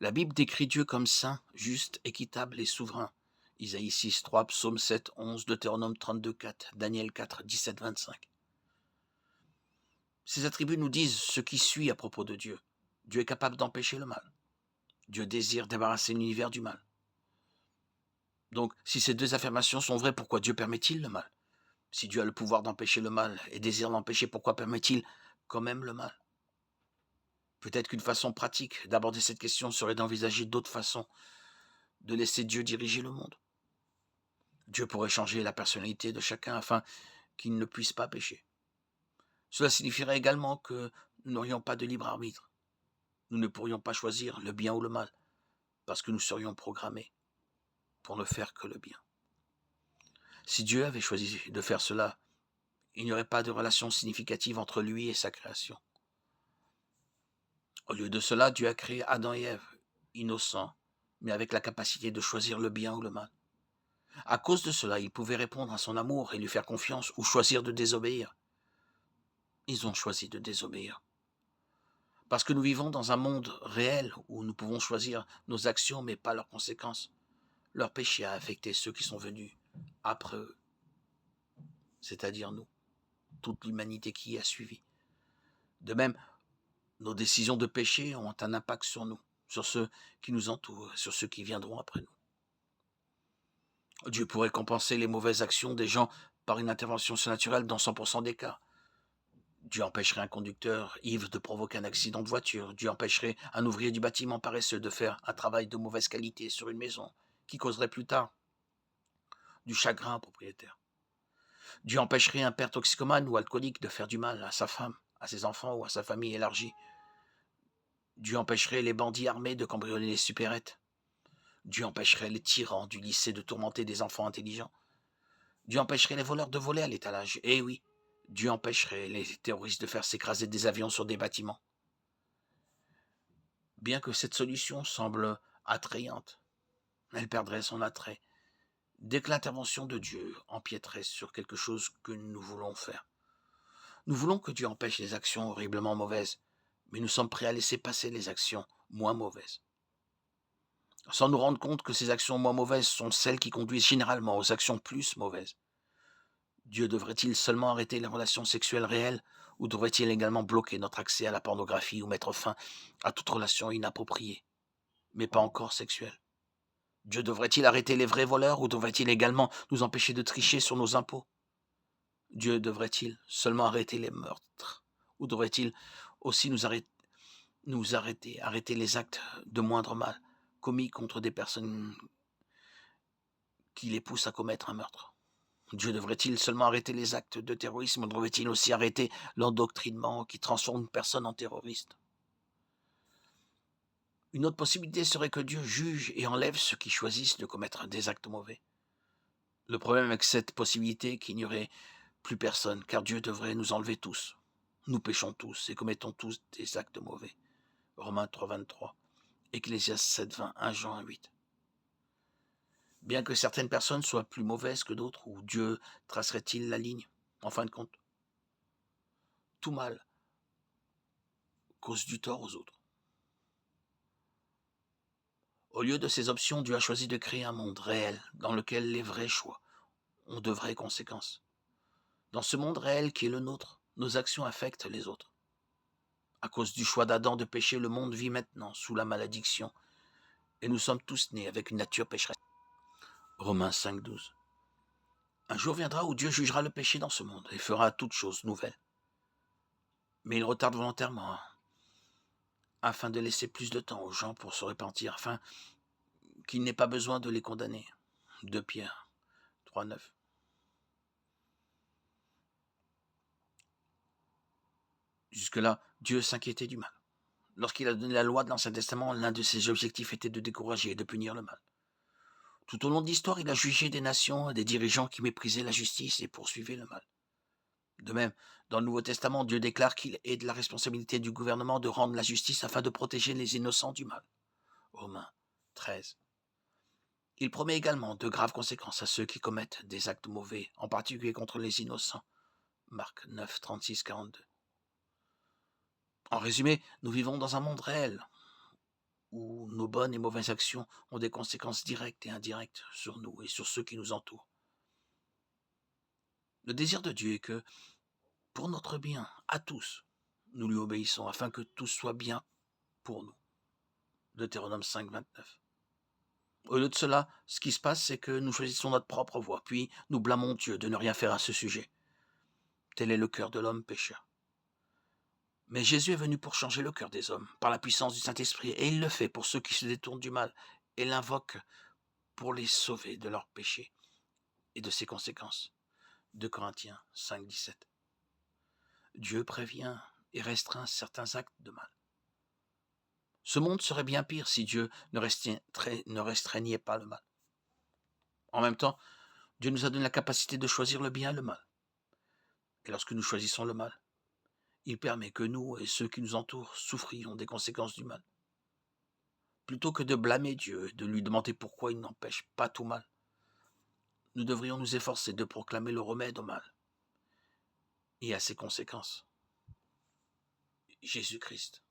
La Bible décrit Dieu comme saint, juste, équitable et souverain. Isaïe 6, 3, Psaume 7, 11, Deutéronome 32, 4, Daniel 4, 17, 25. Ces attributs nous disent ce qui suit à propos de Dieu. Dieu est capable d'empêcher le mal. Dieu désire débarrasser l'univers du mal. Donc, si ces deux affirmations sont vraies, pourquoi Dieu permet-il le mal? Si Dieu a le pouvoir d'empêcher le mal et désire l'empêcher, pourquoi permet-il quand même le mal? Peut-être qu'une façon pratique d'aborder cette question serait d'envisager d'autres façons de laisser Dieu diriger le monde. Dieu pourrait changer la personnalité de chacun afin qu'il ne puisse pas pécher. Cela signifierait également que nous n'aurions pas de libre arbitre. Nous ne pourrions pas choisir le bien ou le mal, parce que nous serions programmés pour ne faire que le bien. Si Dieu avait choisi de faire cela, il n'y aurait pas de relation significative entre lui et sa création. Au lieu de cela, Dieu a créé Adam et Ève, innocents, mais avec la capacité de choisir le bien ou le mal. À cause de cela, ils pouvaient répondre à son amour et lui faire confiance ou choisir de désobéir. Ils ont choisi de désobéir. Parce que nous vivons dans un monde réel où nous pouvons choisir nos actions mais pas leurs conséquences. Leur péché a affecté ceux qui sont venus après eux, c'est-à-dire nous, toute l'humanité qui y a suivi. De même, nos décisions de péché ont un impact sur nous, sur ceux qui nous entourent, sur ceux qui viendront après nous. Dieu pourrait compenser les mauvaises actions des gens par une intervention surnaturelle dans 100% des cas. Dieu empêcherait un conducteur ivre de provoquer un accident de voiture. Dieu empêcherait un ouvrier du bâtiment paresseux de faire un travail de mauvaise qualité sur une maison qui causerait plus tard du chagrin au propriétaire. Dieu empêcherait un père toxicomane ou alcoolique de faire du mal à sa femme, à ses enfants ou à sa famille élargie. Dieu empêcherait les bandits armés de cambrioler les supérettes. Dieu empêcherait les tyrans du lycée de tourmenter des enfants intelligents. Dieu empêcherait les voleurs de voler à l'étalage. Eh oui, Dieu empêcherait les terroristes de faire s'écraser des avions sur des bâtiments. Bien que cette solution semble attrayante, elle perdrait son attrait dès que l'intervention de Dieu empiéterait sur quelque chose que nous voulons faire. Nous voulons que Dieu empêche les actions horriblement mauvaises, mais nous sommes prêts à laisser passer les actions moins mauvaises, sans nous rendre compte que ces actions moins mauvaises sont celles qui conduisent généralement aux actions plus mauvaises. Dieu devrait-il seulement arrêter les relations sexuelles réelles, ou devrait-il également bloquer notre accès à la pornographie ou mettre fin à toute relation inappropriée, mais pas encore sexuelle? Dieu devrait-il arrêter les vrais voleurs, ou devrait-il également nous empêcher de tricher sur nos impôts? Dieu devrait-il seulement arrêter les meurtres, ou devrait-il aussi arrêter les actes de moindre mal commis contre des personnes qui les poussent à commettre un meurtre? Dieu devrait-il seulement arrêter les actes de terrorisme, ou devrait-il aussi arrêter l'endoctrinement qui transforme une personne en terroriste? Une autre possibilité serait que Dieu juge et enlève ceux qui choisissent de commettre des actes mauvais. Le problème avec cette possibilité est qu'il n'y aurait plus personne, car Dieu devrait nous enlever tous. Nous péchons tous et commettons tous des actes mauvais. Romains 3, 23, Ecclésiaste 7, 20, 1 Jean 8. Bien que certaines personnes soient plus mauvaises que d'autres, ou Dieu tracerait-il la ligne? En fin de compte, tout mal cause du tort aux autres. Au lieu de ces options, Dieu a choisi de créer un monde réel dans lequel les vrais choix ont de vraies conséquences. Dans ce monde réel qui est le nôtre, nos actions affectent les autres. À cause du choix d'Adam de pécher, le monde vit maintenant sous la malédiction et nous sommes tous nés avec une nature pécheresse. Romains 5, 12. Un jour viendra où Dieu jugera le péché dans ce monde et fera toutes choses nouvelles. Mais il retarde volontairement afin de laisser plus de temps aux gens pour se repentir, afin qu'il n'ait pas besoin de les condamner. 2 Pierre 3, 9. Jusque-là, Dieu s'inquiétait du mal. Lorsqu'il a donné la loi de l'Ancien Testament, l'un de ses objectifs était de décourager et de punir le mal. Tout au long de l'histoire, il a jugé des nations et des dirigeants qui méprisaient la justice et poursuivaient le mal. De même, dans le Nouveau Testament, Dieu déclare qu'il est de la responsabilité du gouvernement de rendre la justice afin de protéger les innocents du mal. Romains 13. Il promet également de graves conséquences à ceux qui commettent des actes mauvais, en particulier contre les innocents. Marc 9, 36, 42. En résumé, nous vivons dans un monde réel où nos bonnes et mauvaises actions ont des conséquences directes et indirectes sur nous et sur ceux qui nous entourent. Le désir de Dieu est que, pour notre bien, à tous, nous lui obéissons, afin que tout soit bien pour nous. Deutéronome 5, 29. Au lieu de cela, ce qui se passe, c'est que nous choisissons notre propre voie, puis nous blâmons Dieu de ne rien faire à ce sujet. Tel est le cœur de l'homme pécheur. Mais Jésus est venu pour changer le cœur des hommes, par la puissance du Saint-Esprit, et il le fait pour ceux qui se détournent du mal, et l'invoque pour les sauver de leurs péchés et de ses conséquences. 2 Corinthiens 5, 17. Dieu prévient et restreint certains actes de mal. Ce monde serait bien pire si Dieu ne restreignait pas le mal. En même temps, Dieu nous a donné la capacité de choisir le bien et le mal. Et lorsque nous choisissons le mal, il permet que nous et ceux qui nous entourent souffrions des conséquences du mal. Plutôt que de blâmer Dieu et de lui demander pourquoi il n'empêche pas tout mal, nous devrions nous efforcer de proclamer le remède au mal et à ses conséquences. Jésus-Christ.